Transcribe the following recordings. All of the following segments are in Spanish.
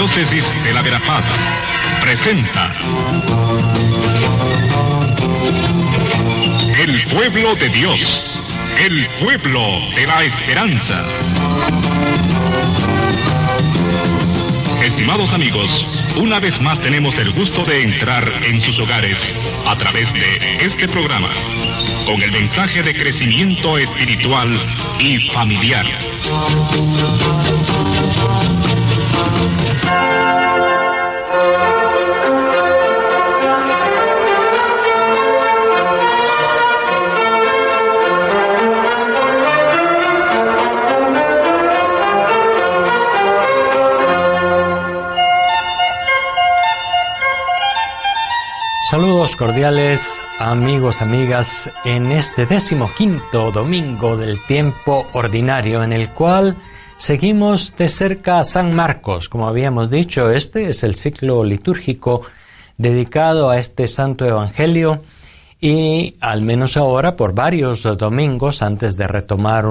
Arquidiócesis de la Verapaz presenta El Pueblo de Dios, el pueblo de la esperanza. Estimados amigos, una vez más tenemos el gusto de entrar en sus hogares a través de este programa, con el mensaje de crecimiento espiritual y familiar. Saludos cordiales, amigos, amigas, en este 15º domingo del tiempo ordinario, en el cual seguimos de cerca a San Marcos. Como habíamos dicho, este es el ciclo litúrgico dedicado a este santo evangelio, y al menos ahora, por varios domingos, antes de retomar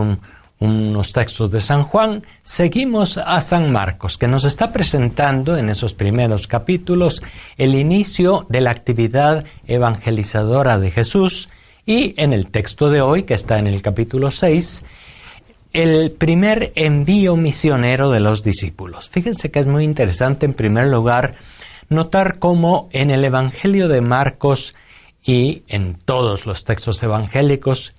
unos textos de San Juan, seguimos a San Marcos, que nos está presentando en esos primeros capítulos el inicio de la actividad evangelizadora de Jesús, y en el texto de hoy, que está en el capítulo 6, el primer envío misionero de los discípulos. Fíjense que es muy interesante, en primer lugar, notar cómo en el Evangelio de Marcos y en todos los textos evangélicos,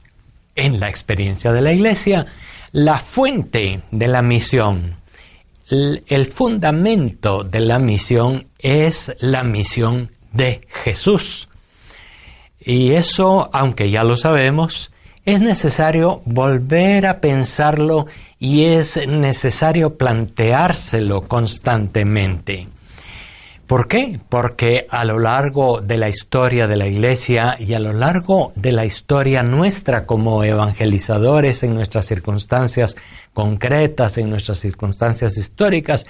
en la experiencia de la Iglesia, la fuente de la misión, el fundamento de la misión es la misión de Jesús. Y eso, aunque ya lo sabemos, es necesario volver a pensarlo y es necesario planteárselo constantemente. ¿Por qué? Porque a lo largo de la historia de la Iglesia y a lo largo de la historia nuestra como evangelizadores en nuestras circunstancias concretas, en nuestras circunstancias históricas,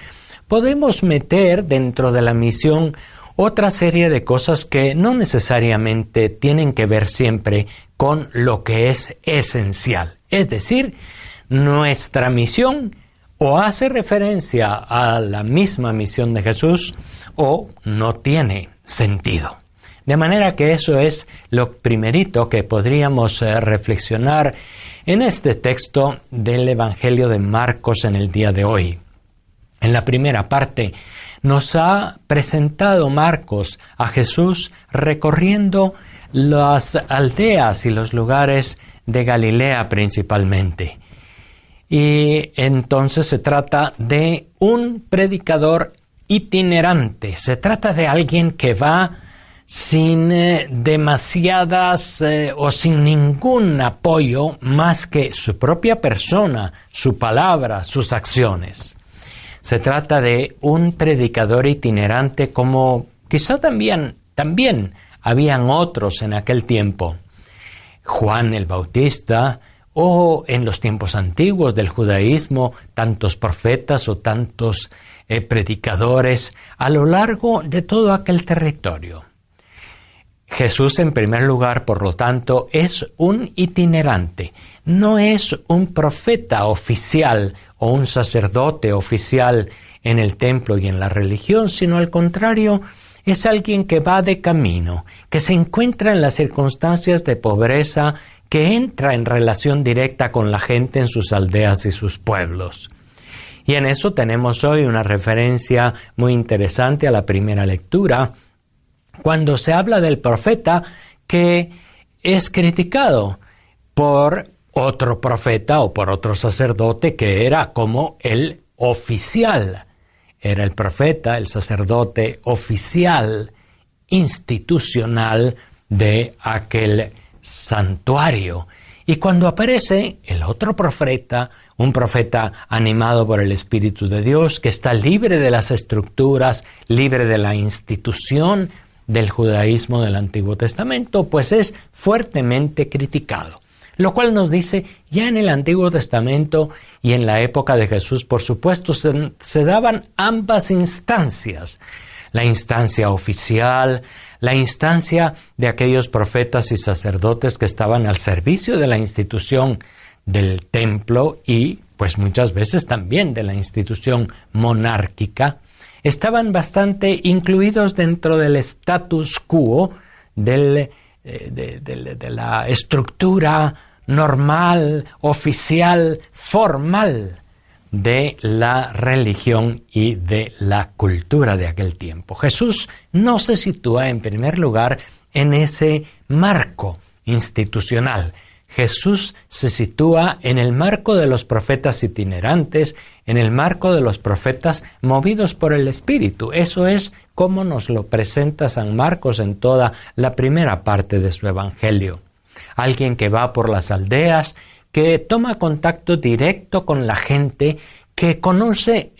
podemos meter dentro de la misión otra serie de cosas que no necesariamente tienen que ver siempre con lo que es esencial. Es decir, nuestra misión o hace referencia a la misma misión de Jesús o no tiene sentido. De manera que eso es lo primerito que podríamos reflexionar en este texto del Evangelio de Marcos en el día de hoy. En la primera parte nos ha presentado Marcos a Jesús recorriendo las aldeas y los lugares de Galilea principalmente. Y entonces se trata de un predicador itinerante. Se trata de alguien que va sin demasiadas o sin ningún apoyo más que su propia persona, su palabra, sus acciones. Se trata de un predicador itinerante como quizá también habían otros en aquel tiempo. Juan el Bautista, o en los tiempos antiguos del judaísmo, tantos profetas o tantos predicadores a lo largo de todo aquel territorio. Jesús, en primer lugar, por lo tanto, es un itinerante. No es un profeta oficial o un sacerdote oficial en el templo y en la religión, sino al contrario, es alguien que va de camino, que se encuentra en las circunstancias de pobreza, que entra en relación directa con la gente en sus aldeas y sus pueblos. Y en eso tenemos hoy una referencia muy interesante a la primera lectura, cuando se habla del profeta que es criticado por otro profeta o por otro sacerdote que era como el oficial. Era el profeta, el sacerdote oficial, institucional de aquel santuario. Y cuando aparece el otro profeta, un profeta animado por el Espíritu de Dios, que está libre de las estructuras, libre de la institución del judaísmo del Antiguo Testamento, pues es fuertemente criticado. Lo cual nos dice, ya en el Antiguo Testamento y en la época de Jesús, por supuesto, se daban ambas instancias. La instancia oficial, la instancia de aquellos profetas y sacerdotes que estaban al servicio de la institución del templo y, pues muchas veces también de la institución monárquica. estaban bastante incluidos dentro del status quo de la estructura normal, oficial, formal de la religión y de la cultura de aquel tiempo. Jesús no se sitúa en primer lugar en ese marco institucional. Jesús se sitúa en el marco de los profetas itinerantes, en el marco de los profetas movidos por el Espíritu. Eso es como nos lo presenta San Marcos en toda la primera parte de su Evangelio. Alguien que va por las aldeas, que toma contacto directo con la gente, que conoce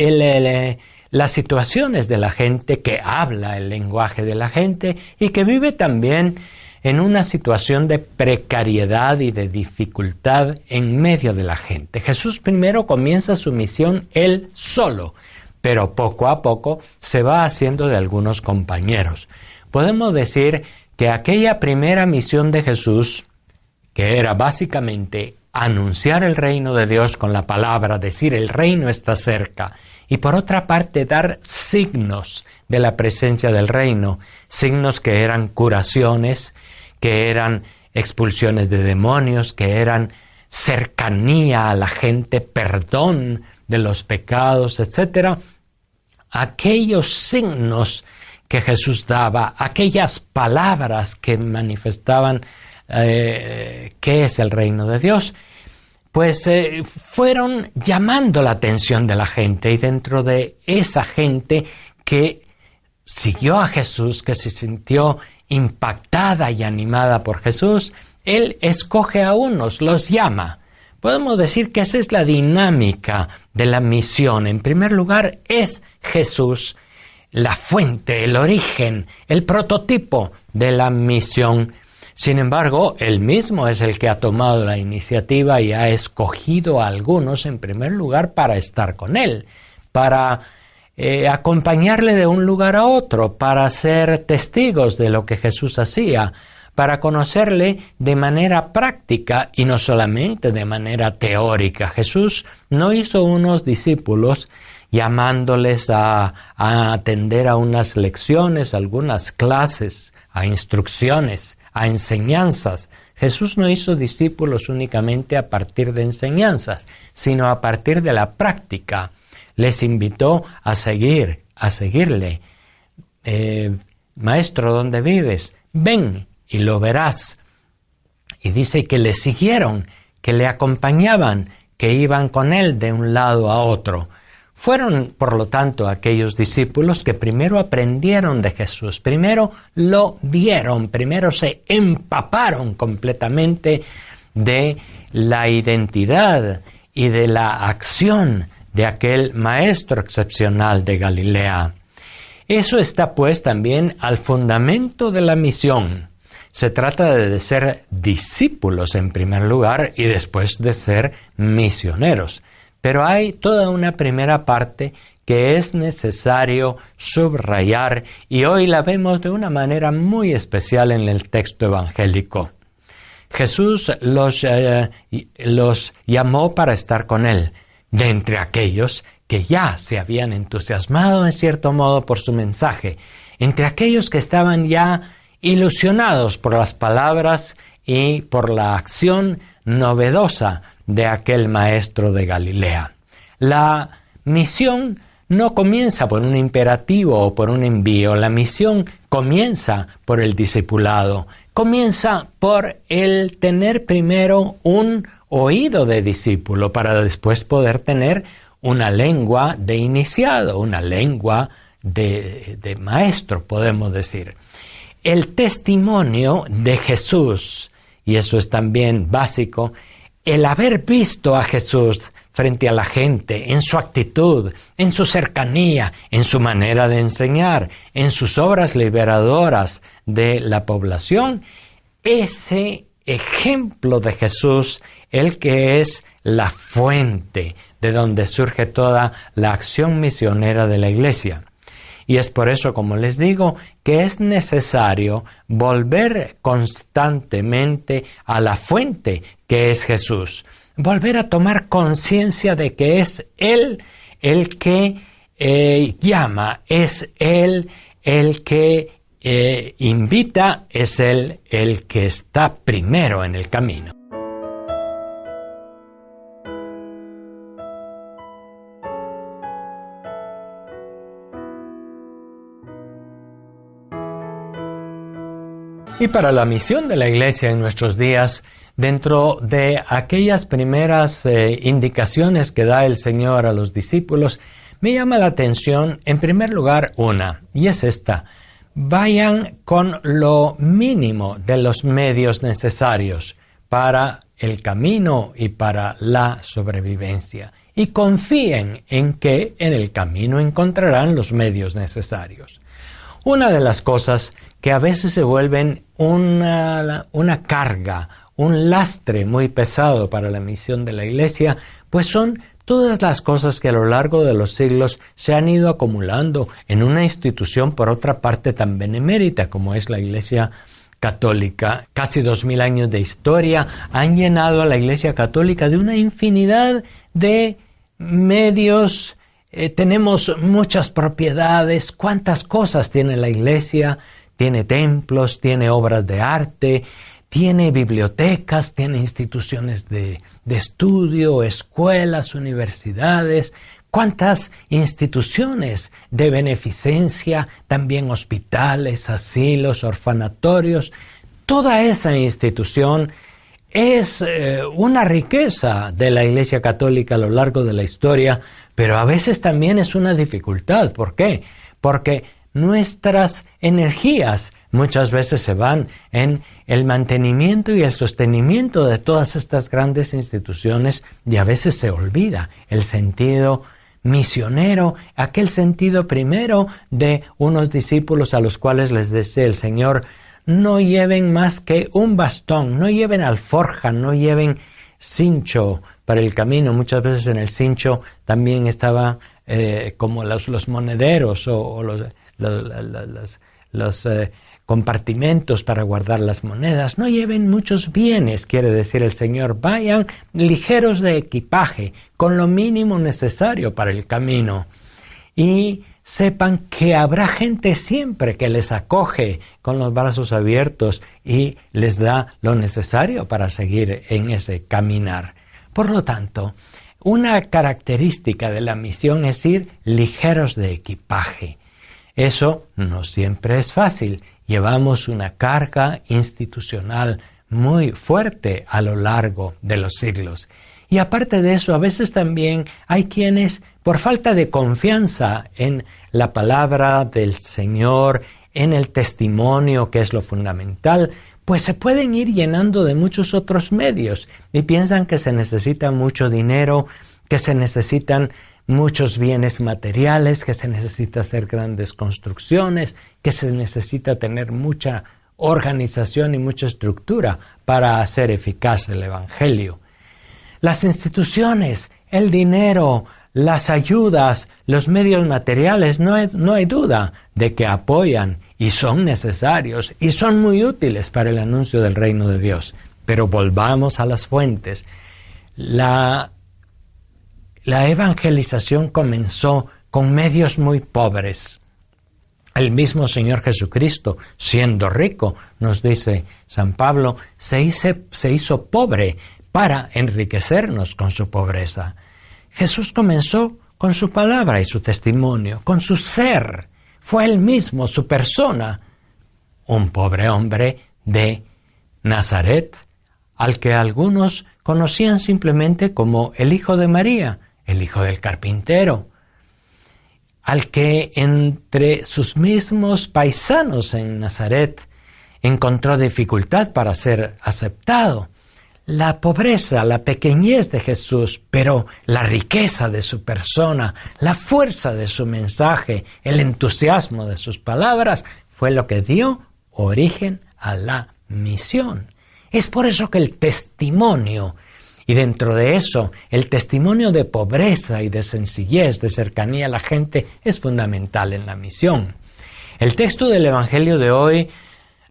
las situaciones de la gente, que habla el lenguaje de la gente y que vive también en una situación de precariedad y de dificultad en medio de la gente. Jesús primero comienza su misión él solo, pero poco a poco se va haciendo de algunos compañeros. Podemos decir que aquella primera misión de Jesús, que era básicamente anunciar el reino de Dios con la palabra, decir el reino está cerca, y por otra parte dar signos de la presencia del reino, signos que eran curaciones, que eran expulsiones de demonios, que eran cercanía a la gente, perdón de los pecados, etc. Aquellos signos que Jesús daba, aquellas palabras que manifestaban qué es el reino de Dios, pues fueron llamando la atención de la gente, y dentro de esa gente que siguió a Jesús, que se sintió impactada y animada por Jesús, Él escoge a unos, los llama. Podemos decir que esa es la dinámica de la misión. En primer lugar, es Jesús la fuente, el origen, el prototipo de la misión. Sin embargo, Él mismo es el que ha tomado la iniciativa y ha escogido a algunos en primer lugar para estar con Él, para acompañarle de un lugar a otro, para ser testigos de lo que Jesús hacía, para conocerle de manera práctica y no solamente de manera teórica. Jesús no hizo unos discípulos llamándoles a atender a unas lecciones, a algunas clases, a instrucciones, a enseñanzas. Jesús no hizo discípulos únicamente a partir de enseñanzas, sino a partir de la práctica. Les invitó a seguirle. Maestro, ¿dónde vives? Ven y lo verás. Y dice que le siguieron, que le acompañaban, que iban con él de un lado a otro. Fueron, por lo tanto, aquellos discípulos que primero aprendieron de Jesús, primero lo vieron, primero se empaparon completamente de la identidad y de la acción de aquel maestro excepcional de Galilea. Eso está pues también al fundamento de la misión. Se trata de ser discípulos en primer lugar y después de ser misioneros. Pero hay toda una primera parte que es necesario subrayar y hoy la vemos de una manera muy especial en el texto evangélico. Jesús los llamó para estar con Él, de entre aquellos que ya se habían entusiasmado en cierto modo por su mensaje, entre aquellos que estaban ya ilusionados por las palabras y por la acción novedosa de aquel maestro de Galilea. La misión no comienza por un imperativo o por un envío. La misión comienza por el discipulado. Comienza por el tener primero un oído de discípulo para después poder tener una lengua de iniciado, una lengua de maestro, podemos decir. El testimonio de Jesús, y eso es también básico, el haber visto a Jesús frente a la gente, en su actitud, en su cercanía, en su manera de enseñar, en sus obras liberadoras de la población, ese ejemplo de Jesús, el que es la fuente de donde surge toda la acción misionera de la Iglesia. Y es por eso, como les digo, que es necesario volver constantemente a la fuente que es Jesús. Volver a tomar conciencia de que es Él el que llama, es Él el que invita, es Él el que está primero en el camino. Y para la misión de la Iglesia en nuestros días, dentro de aquellas primeras indicaciones que da el Señor a los discípulos, me llama la atención, en primer lugar, una, y es esta: vayan con lo mínimo de los medios necesarios para el camino y para la sobrevivencia, y confíen en que en el camino encontrarán los medios necesarios. Una de las cosas que a veces se vuelven una carga, un lastre muy pesado para la misión de la Iglesia, pues son todas las cosas que a lo largo de los siglos se han ido acumulando en una institución, por otra parte, tan benemérita como es la Iglesia Católica. Casi 2000 años de historia han llenado a la Iglesia Católica de una infinidad de medios. Tenemos muchas propiedades. ¿Cuántas cosas tiene la Iglesia? Tiene templos, tiene obras de arte, tiene bibliotecas, tiene instituciones de estudio, escuelas, universidades. ¿Cuántas instituciones de beneficencia? También hospitales, asilos, orfanatorios. Toda esa institución es una riqueza de la Iglesia Católica a lo largo de la historia, pero a veces también es una dificultad. ¿Por qué? Porque nuestras energías muchas veces se van en el mantenimiento y el sostenimiento de todas estas grandes instituciones, y a veces se olvida el sentido misionero, aquel sentido primero de unos discípulos a los cuales les decía el Señor: no lleven más que un bastón, no lleven alforja, no lleven cincho para el camino. Muchas veces en el cincho también estaba como los monederos o los compartimentos para guardar las monedas. No lleven muchos bienes, quiere decir el Señor. Vayan ligeros de equipaje, con lo mínimo necesario para el camino. Y sepan que habrá gente siempre que les acoge con los brazos abiertos y les da lo necesario para seguir en ese caminar. Por lo tanto, una característica de la misión es ir ligeros de equipaje. Eso no siempre es fácil. Llevamos una carga institucional muy fuerte a lo largo de los siglos. Y aparte de eso, a veces también hay quienes, por falta de confianza en la palabra del Señor, en el testimonio, que es lo fundamental, pues se pueden ir llenando de muchos otros medios y piensan que se necesita mucho dinero, que se necesitan muchos bienes materiales, que se necesita hacer grandes construcciones, que se necesita tener mucha organización y mucha estructura para hacer eficaz el Evangelio. Las instituciones, el dinero, las ayudas, los medios materiales, no hay duda de que apoyan y son necesarios y son muy útiles para el anuncio del reino de Dios. Pero volvamos a las fuentes. La evangelización comenzó con medios muy pobres. El mismo Señor Jesucristo, siendo rico, nos dice San Pablo, se hizo pobre para enriquecernos con su pobreza. Jesús comenzó con su palabra y su testimonio, con su ser. Fue él mismo, su persona, un pobre hombre de Nazaret, al que algunos conocían simplemente como el hijo de María, el hijo del carpintero, al que entre sus mismos paisanos en Nazaret encontró dificultad para ser aceptado. La pobreza, la pequeñez de Jesús, pero la riqueza de su persona, la fuerza de su mensaje, el entusiasmo de sus palabras, fue lo que dio origen a la misión. Es por eso que el testimonio, y dentro de eso, el testimonio de pobreza y de sencillez, de cercanía a la gente, es fundamental en la misión. El texto del Evangelio de hoy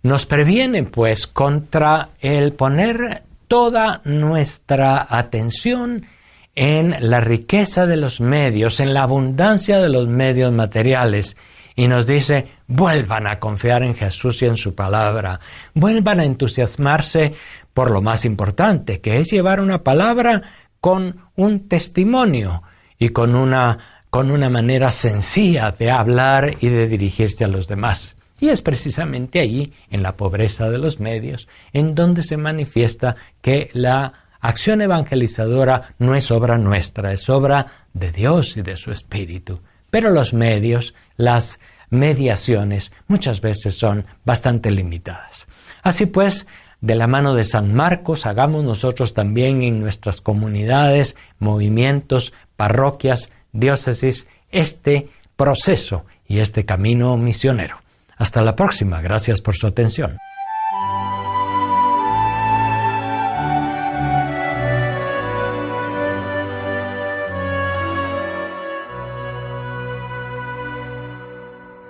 nos previene, pues, contra el poner toda nuestra atención en la riqueza de los medios, en la abundancia de los medios materiales, y nos dice, vuelvan a confiar en Jesús y en su palabra, vuelvan a entusiasmarse por lo más importante, que es llevar una palabra con un testimonio y con una manera sencilla de hablar y de dirigirse a los demás. Y es precisamente ahí, en la pobreza de los medios, en donde se manifiesta que la acción evangelizadora no es obra nuestra, es obra de Dios y de su Espíritu. Pero los medios, las mediaciones, muchas veces son bastante limitadas. Así pues, de la mano de San Marcos, hagamos nosotros también en nuestras comunidades, movimientos, parroquias, diócesis, este proceso y este camino misionero. Hasta la próxima. Gracias por su atención.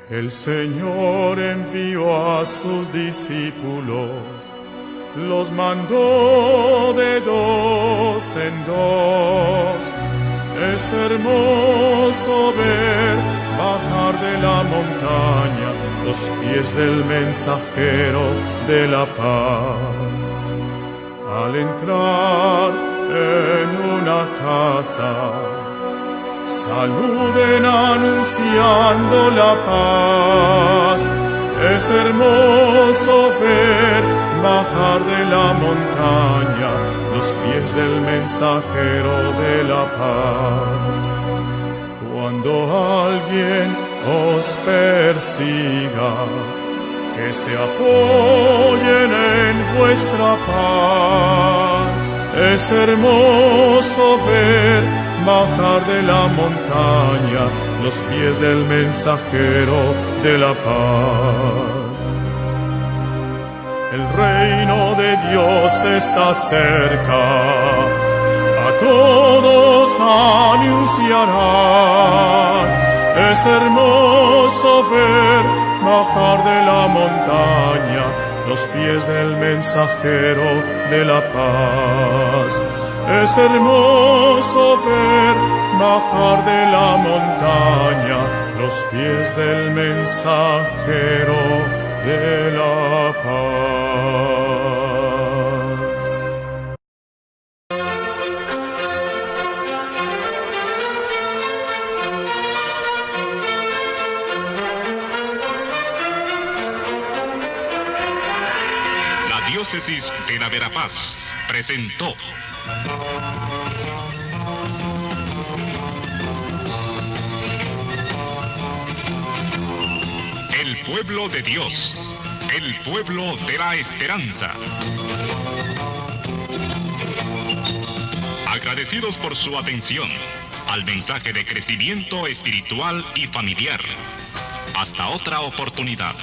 El Señor envió a sus discípulos, los mandó de dos en dos. Es hermoso ver bajar de la montaña los pies del mensajero de la paz. Al entrar en una casa, saluden anunciando la paz. Es hermoso ver bajar de la montaña los pies del mensajero de la paz. Cuando alguien os persiga, que se apoyen en vuestra paz. Es hermoso ver bajar de la montaña los pies del mensajero de la paz. El reino de Dios está cerca, a todos anunciarán. Es hermoso ver bajar de la montaña los pies del mensajero de la paz. Es hermoso ver bajar de la montaña los pies del mensajero de la paz. La diócesis de la Verapaz presentó El pueblo de Dios, el pueblo de la esperanza. Agradecidos por su atención al mensaje de crecimiento espiritual y familiar. Hasta otra oportunidad.